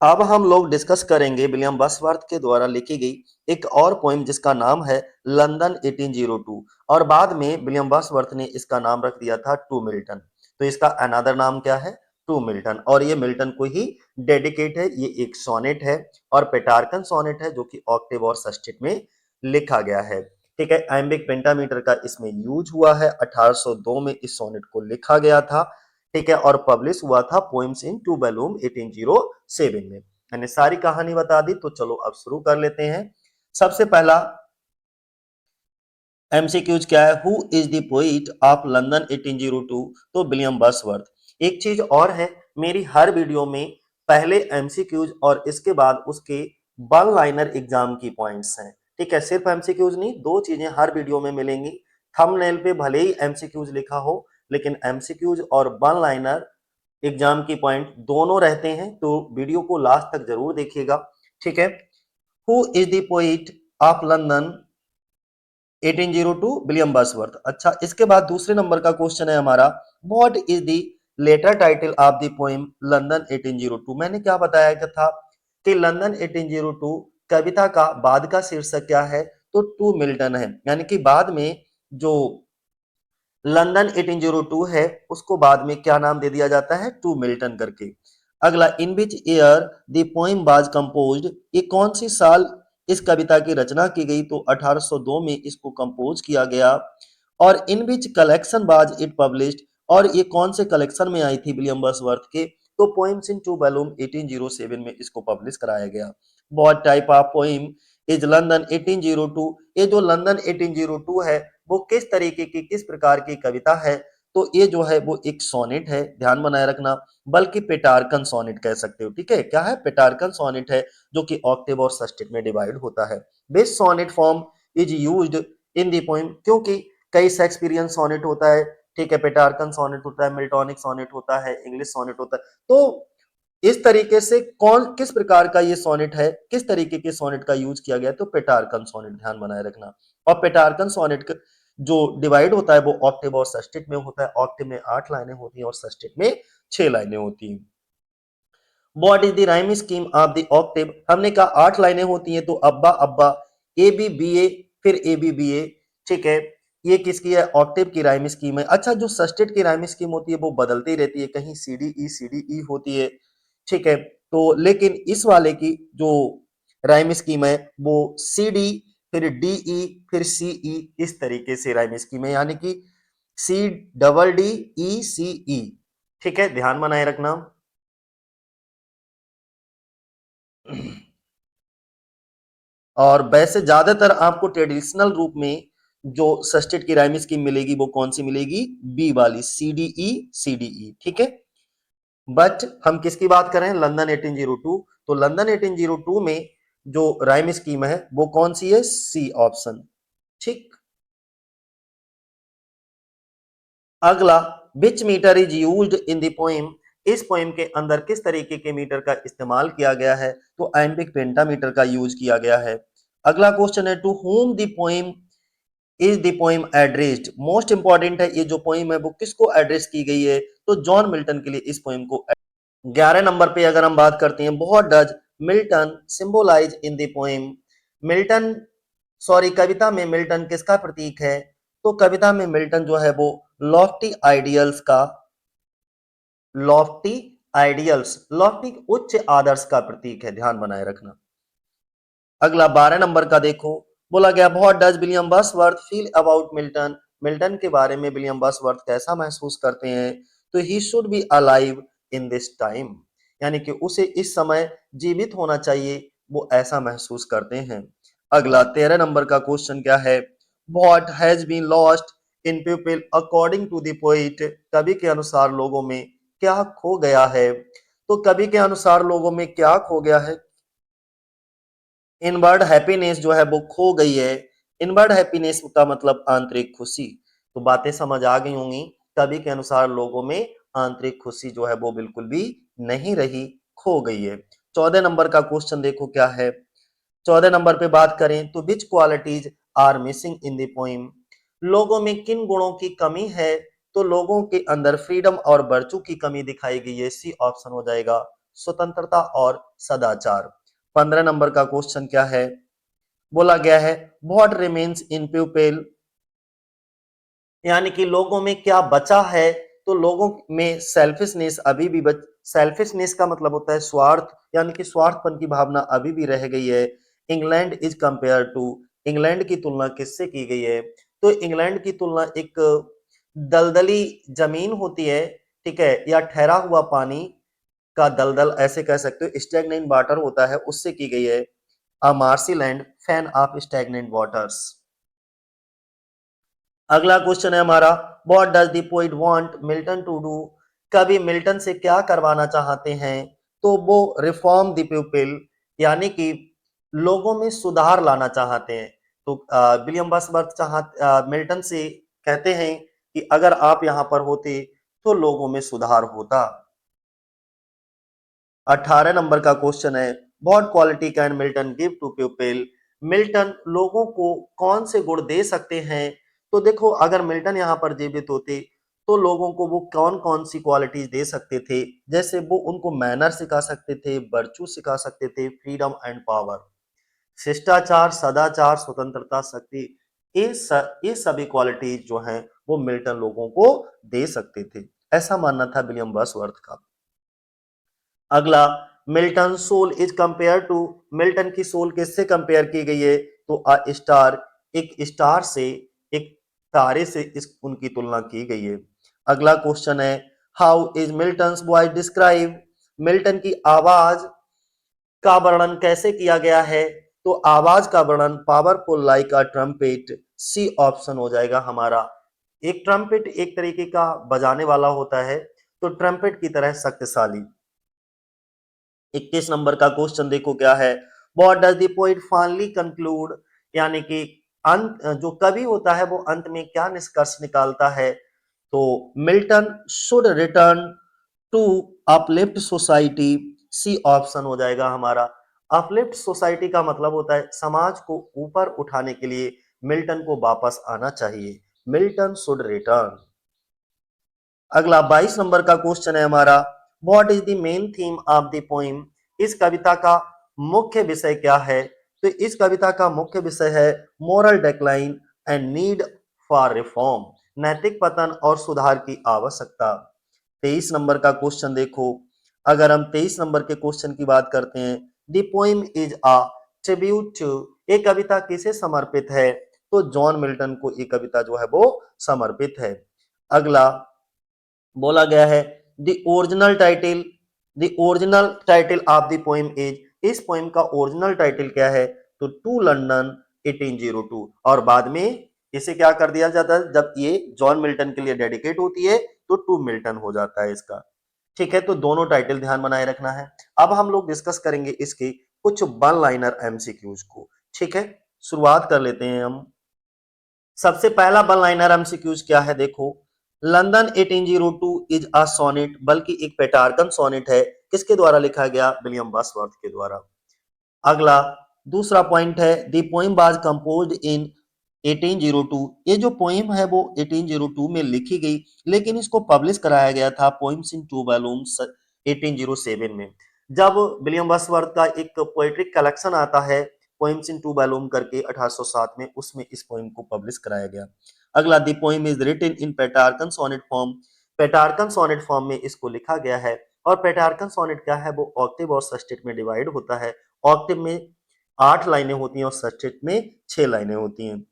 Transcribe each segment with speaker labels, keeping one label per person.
Speaker 1: अब हम लोग डिस्कस करेंगे विलियम वर्ड्सवर्थ के द्वारा लिखी गई एक और पोएम जिसका नाम है लंदन 1802 और बाद में विलियम वर्ड्सवर्थ ने इसका नाम रख दिया था टू मिल्टन। तो इसका अनदर नाम क्या है? To Milton. और ये मिल्टन को ही डेडिकेट है। ये एक सोनेट है और पेटार्कन सोनेट है जो कि ऑक्टेव और सेस्टेट में लिखा गया है। ठीक है, आइम्बिक पेंटामीटर का इसमें यूज हुआ है। 1802 में इस सोनेट को लिखा गया था। ठीक है, और पब्लिश हुआ था पोएम्स इन टू वॉल्यूम 1807 में। मैंने सारी कहानी बता दी, तो चलो अब शुरू कर लेते हैं। सबसे पहला एमसीक्यूज क्या है? Who is the poet of London 1802? तो विलियम वर्ड्सवर्थ। एक चीज और है, मेरी हर वीडियो में पहले एमसीक्यूज और इसके बाद उसके वन लाइनर एग्जाम की पॉइंट्स हैं। ठीक है, सिर्फ एमसीक्यूज नहीं, दो चीजें हर वीडियो में मिलेंगी। थंबनेल पे भले ही एमसीक्यूज लिखा हो, लेकिन एमसीक्यूज और वन लाइनर एग्जाम की पॉइंट दोनों रहते हैं, तो वीडियो को लास्ट तक जरूर देखिएगा। ठीक है, who is the poet of London 1802? William Wordsworth. अच्छा, इसके बाद दूसरे नंबर का क्वेश्चन है हमारा, what is the later title of the poem London 1802? मैंने क्या बताया था कि लंदन 1802 कविता का बाद का शीर्षक क्या है? तो टू मिल्टन है। यानी कि बाद में जो लंदन 1802 है उसको बाद में क्या नाम दे दिया जाता है? टू मिल्टन करके। अगला, in which year the poem was composed? ये कौन सी साल इस कविता की रचना की गई? तो 1802 में इसको कंपोज किया गया। और इन विच कलेक्शन वाज इट पब्लिश्ड? और ये कौन से कलेक्शन में आई थी विलियम वर्ड्सवर्थ के? तो पोएम्स इन टू वॉल्यूम 1807 में इसको पब्लिश कराया गया। What type of poem is London 1802? ये जो लंदन 1802 है वो किस तरीके की, किस प्रकार की कविता है? तो ये जो है वो एक सोनेट है, ध्यान बनाए रखना, बल्कि पेटार्कन सोनेट कह सकते हो। ठीक है, क्या है? पेटार्कन सोनेट है जो कि ऑक्टेव और सेस्टेट में डिवाइड होता है। This sonnet form is used in the poem, क्योंकि कई शेक्सपियरियन सोनेट होता है। ठीक है, पेटार्कन सोनेट होता है, मिल्टॉनिक सोनेट होता है, इंग्लिश सोनेट होता है। तो इस तरीके से कौन किस प्रकार का ये सोनेट है, किस तरीके के सोनेट का यूज किया गया? तो पेटार्कन सोनेट, ध्यान बनाए रखना। और पेटार्कन सोनेट जो डिवाइड होता है वो ऑक्टेव और सेस्टेट में होता है। ऑक्टेव में 8 लाइनें होती हैं और सेस्टेट में 6 लाइनें होती हैं। What is the rhyme scheme of the Octave? हमने कहा 8 लाइनें होती हैं, तो अब्बा अब्बा, ए बी बी ए, फिर ए बी बी ए। ठीक है, ये किसकी है? ऑक्टेव की राइम स्कीम है। अच्छा, जो सेस्टेट की राइम स्कीम होती है वो बदलती रहती है, कहीं सी डी ई होती है। ठीक है, तो लेकिन इस वाले की जो राइम स्कीम है वो सी डी, फिर डी ई, फिर सी ई, इस तरीके से राइम स्कीम है, यानी कि सी डबल डी ई सी ई। ठीक है, ध्यान बनाए रखना। और वैसे ज्यादातर आपको ट्रेडिशनल रूप में जो सस्टेट की राइम स्कीम मिलेगी वो कौन सी मिलेगी? बी वाली, C D E C D E. ठीक है, बट हम किसकी बात कर रहे हैं? लंदन 1802। तो लंदन 1802 में जो राइम स्कीम है वो कौन सी है? C option. ठीक, अगला, which metre is used in the poem? इस पोएम के अंदर किस तरीके के मीटर का इस्तेमाल किया गया है? तो आइम्बिक पेंटामीटर का यूज किया गया है। अगला क्वेश्चन है, to whom the poem is the poem addressed? Most important है, ये जो पोएम है वो किसको एड्रेस की गई है? तो जॉन मिल्टन के लिए इस पोएम को। 11 नंबर पे अगर हम बात करते हैं, what does Milton symbolise in the poem? Milton, sorry, कविता में मिल्टन किसका प्रतीक है? तो कविता में मिल्टन जो है वो लॉफ्टी आइडियल्स का, लॉफ्टी आइडियल्स, लॉफ्टी उच्च आदर्श का प्रतीक है, ध्यान बनाए रखना। अगला 12 नंबर का देखो, बोला गया, what does William Wordsworth feel about Milton? Milton के बारे में विलियम वर्ड्सवर्थ कैसा महसूस करते हैं? तो he should be alive in this time, यानी कि उसे इस समय जीवित होना चाहिए, वो ऐसा महसूस करते हैं। अगला 13 नंबर का क्वेश्चन क्या है? What has been lost in people according to the poet? कवि के अनुसार लोगों में क्या खो गया है? तो कवि के अनुसार लोगों में क्या खो गया है? इनवर्ड हैप्पीनेस जो है वो खो गई है। इनवर्ड हैप्पीनेस का मतलब आंतरिक खुशी। तो बातें समझ आ गई होंगी। कवि के अनुसार लोगों में आंतरिक खुशी जो है वो बिल्कुल भी नहीं रही, खो गई है। 14 नंबर का क्वेश्चन देखो क्या है। 14 नंबर पे बात करें तो which qualities are missing in the poem? लोगों में किन गुणों की कमी है? तो लोगों के अंदर फ्रीडम और वर्चू की कमी दिखाई गई है, सी ऑप्शन हो जाएगा। स्वतंत्रता और सदाचार। 15 नंबर का क्वेश्चन क्या है, बोला गया है व्हाट रिमेन्स इन पीपल, यानी कि लोगों में क्या बचा है। तो लोगों में सेल्फिशनेस अभी भी सेल्फिशनेस का मतलब होता है स्वार्थ, यानी कि स्वार्थपन की भावना अभी भी रह गई है। England is compare to, England की तुलना किससे की गई है, तो इंग्लैंड की तुलना एक दलदली जमीन होती है, ठीक है, या ठहरा हुआ पानी का दलदल ऐसे कह सकते हो, स्टैग्नेंट वाटर होता है, उससे की गई है। A marshy land fen of stagnant waters. अगला क्वेश्चन है हमारा what does the poet want Milton to do, कवि मिल्टन से क्या करवाना चाहते हैं, तो वो रिफॉर्म द पीपल, यानी कि लोगों में सुधार लाना चाहते हैं। तो विलियम वर्ड्सवर्थ मिल्टन से कहते हैं कि अगर आप यहां पर होते तो लोगों में सुधार होता। 18 नंबर का क्वेश्चन है what quality can Milton give to people, Milton लोगों को कौन से गुण दे सकते हैं। तो देखो अगर मिल्टन यहाँ पर जीवित होते तो लोगों को वो कौन कौन सी क्वालिटीज दे सकते थे, जैसे वो उनको मैनर सिखा सकते थे, वर्चू सिखा सकते थे, फ्रीडम एंड पावर, शिष्टाचार, सदाचार, स्वतंत्रता, शक्ति, ये सभी क्वालिटीज जो हैं वो मिल्टन लोगों को दे सकते थे, ऐसा मानना था विलियम वर्ड्सवर्थ का। अगला Milton soul is compare to, Milton की सोल किससे कंपेयर की गई है, तो अ स्टार, एक स्टार से, एक तारे से इस उनकी तुलना की गई है। अगला क्वेश्चन है how is Milton's voice describe, Milton की आवाज का वर्णन कैसे किया गया है, तो आवाज का वर्णन powerful like a trumpet, C option हो जाएगा हमारा। एक ट्रम्पेट एक तरीके का बजाने वाला होता है, तो ट्रम्पेट की तरह शक्तिशाली। 21 नंबर का क्वेश्चन देखो क्या है what does the poet finally conclude, यानी कि अंत, जो कवि होता है वो अंत में क्या निष्कर्ष निकालता है, तो Milton should return to uplift society, C option हो जाएगा हमारा। अपलिफ्ट सोसाइटी का मतलब होता है समाज को ऊपर उठाने के लिए मिल्टन को वापस आना चाहिए, मिल्टन शुड रिटर्न। अगला 22 नंबर का क्वेश्चन है हमारा what is the main theme of the poem, इस कविता का मुख्य विषय क्या है, तो इस कविता का मुख्य विषय है moral decline and need for reform, नैतिक पतन और सुधार की आवश्यकता। 23 नंबर का क्वेश्चन देखो, अगर हम 23 नंबर के क्वेश्चन की बात करते हैं the poem is a tribute to, ये कविता किसे समर्पित है, तो जॉन मिल्टन को ये कविता जो है वो समर्पित है। अगला बोला गया है the original title of the poem is, इस पोएम का ओरिजिनल टाइटल क्या है, तो टू लंदन 1802, और बाद में इसे क्या कर दिया जाता है जब ये जॉन मिल्टन के लिए डेडिकेट होती है तो टू मिल्टन हो जाता है इसका। ठीक है, तो दोनों टाइटल ध्यान बनाए रखना है। अब हम लोग डिस्कस करेंगे इसके कुछ वन लाइनर एमसीक्यूज को। ठीक है, शुरुआत कर लेते हैं हम। सबसे पहला वन लाइनर एमसीक्यूज क्या है, देखो लंदन 1802 इज अ सोनेट, बल्कि एक पेटार्कन सोनेट है, किसके द्वारा लिखा गया, विलियम वर्ड्सवर्थ के द्वारा। अगला दूसरा पॉइंट है द पोएम वाज कंपोज्ड इन 1802, ये जो पोएम है वो 1802 में लिखी गई, लेकिन इसको पब्लिश कराया गया था पोएम्स इन टू वॉल्यूम्स 1807 में। जब विलियम वर्ड्सवर्थ का एक पोएट्री कलेक्शन आता है पोएम्स इन टू वॉल्यूम करके 1807 में, उसमें इस पोएम को पब्लिश कराया गया। अगला the poem is written in Petrarchan sonnet form, Petrarchan sonnet form में इसको लिखा गया है। और पेटार्कन सोनेट क्या है, वो ऑक्टेव और सेस्टेट में डिवाइड होता है। ऑक्टेव में 8 लाइनें होती हैं और सेस्टेट में 6 लाइनें होती हैं।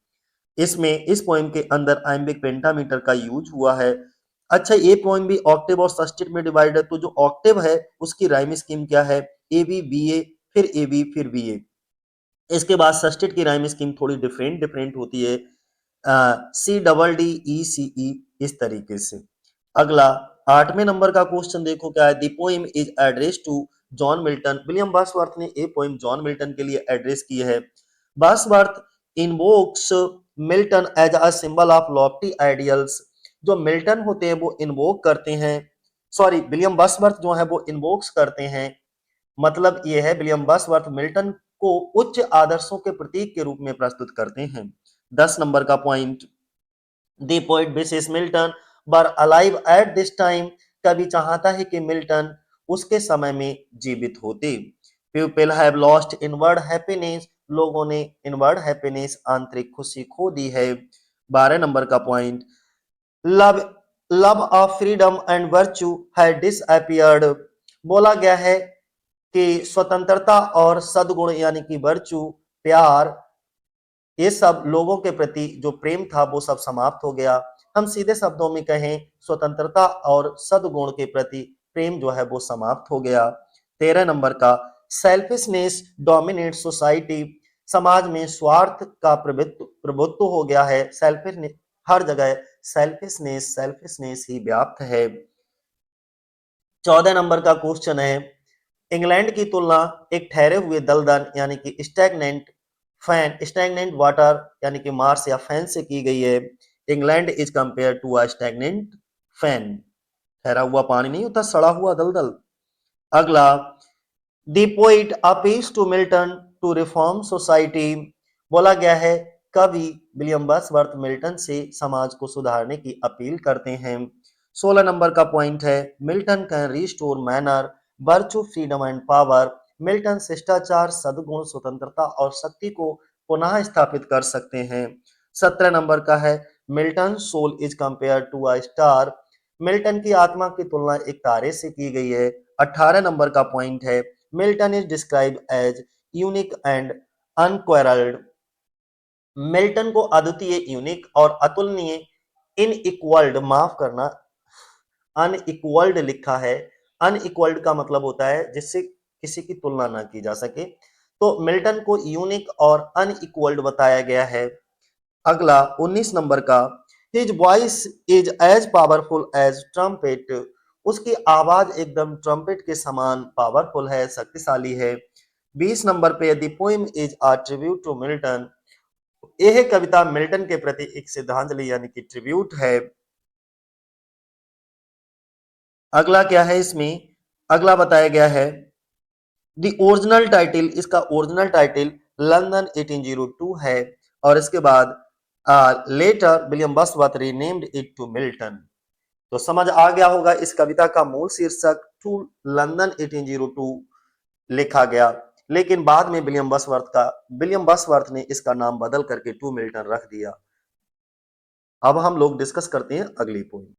Speaker 1: इसमें इस पोएम के अंदर आइम्बिक पेंटामीटर का यूज हुआ है। अच्छा, ये पोएम भी ऑक्टेव और सस्टेट में डिवाइड है, तो जो ऑक्टेव है उसकी राइम स्कीम क्या है, ए बी बी ए फिर ए बी फिर बी ए। इसके बाद सस्टेट की राइम स्कीम थोड़ी डिफरेंट डिफरेंट होती है, सी डबल डी ई सी ई, इस तरीके से। अगला 8वें नंबर का क्वेश्चन देखो क्या है, the poem is address to John Milton, William Wordsworth ने ये पोएम जॉन मिल्टन के लिए एड्रेस की है। Wordsworth invokes Milton as a symbol of lofty ideals, जो मिल्टन होते हैं वो इन्वोक करते हैं, सॉरी विलियम वर्ड्सवर्थ जो है वो इन्वोक्स करते हैं, मतलब ये है विलियम वर्ड्सवर्थ मिल्टन को उच्च आदर्शों के प्रतीक के रूप में प्रस्तुत करते हैं। 10 नंबर का point the poet wishes Milton were alive at this time, कवि चाहता है कि मिल्टन उसके समय में जीवित होते। People have lost inward happiness, लोगों ने इनवर्ड हैप्पीनेस आंतरिक खुशी खो दी है। 12 नंबर का point, love love of freedom and virtue है डिसअपियर्ड, बोला गया है कि स्वतंत्रता और सद्गुण यानी कि वर्च्यू, प्यार, ये सब लोगों के प्रति जो प्रेम था वो सब समाप्त हो गया। हम सीधे शब्दों में कहें, स्वतंत्रता और सद्गुण के प्रति प्रेम जो है वो समाप्त हो गया। 13 नंबर का, सेल्फिशनेस डोमिनेट सोसाइटी, समाज में स्वार्थ का प्रभुत्व हो गया है। सेल्फिशनेस हर जगह, सेल्फिशनेस सेल्फिशनेस ही व्याप्त है। 14 नंबर का क्वेश्चन है, इंग्लैंड की तुलना एक ठहरे हुए दलदल यानी कि स्टैग्नेंट वाटर यानी कि मार्स या फैन से की गई है। England is compare to a stagnant fen, ठहरा हुआ पानी नहीं होता, सड़ा हुआ दलदल। अगला, the poet appeals to Milton to reform society, बोला गया है कवि विलियम वर्ड्सवर्थ मिल्टन से समाज को सुधारने की अपील करते हैं। 16 नंबर का पॉइंट है, Milton can restore manner virtue freedom and power, Milton शिष्टाचार सद्गुण स्वतंत्रता और शक्ति को पुनः स्थापित कर सकते हैं। 17 नंबर का है, Milton soul is compare to a star, Milton की आत्मा की तुलना एक तारे से की गई है। 18 नंबर का पॉइंट है, Milton is described as unique and unequalled, Milton को अद्वितीय, यूनिक और अतुलनीय, इनइक्वल्ड, माफ करना, अनइक्वल्ड लिखा है। अनइक्वल्ड का मतलब होता है जिससे किसी की तुलना ना की जा सके, तो मिल्टन को यूनिक और अनइक्वल्ड बताया गया है। अगला 19 नंबर का, his voice is as powerful as trumpet, उसकी आवाज एकदम ट्रम्पेट के समान पावरफुल है, शक्तिशाली है। 20 नंबर पे, the poem is a tribute to Milton, यह कविता मिल्टन के प्रति एक श्रद्धांजलि यानी कि ट्रिब्यूट है। अगला क्या है इसमें, अगला बताया गया है, द ओरिजिनल टाइटल, इसका ओरिजिनल टाइटल लंदन 1802 है, और इसके बाद later William Wordsworth renamed it to Milton. तो समझ आ गया होगा इस कविता का मूल शीर्षक टू लंदन 1802 लिखा गया, लेकिन बाद में विलियम वर्ड्सवर्थ ने इसका नाम बदल करके टू मिल्टन रख दिया। अब हम लोग डिस्कस करते हैं अगली पॉइंट।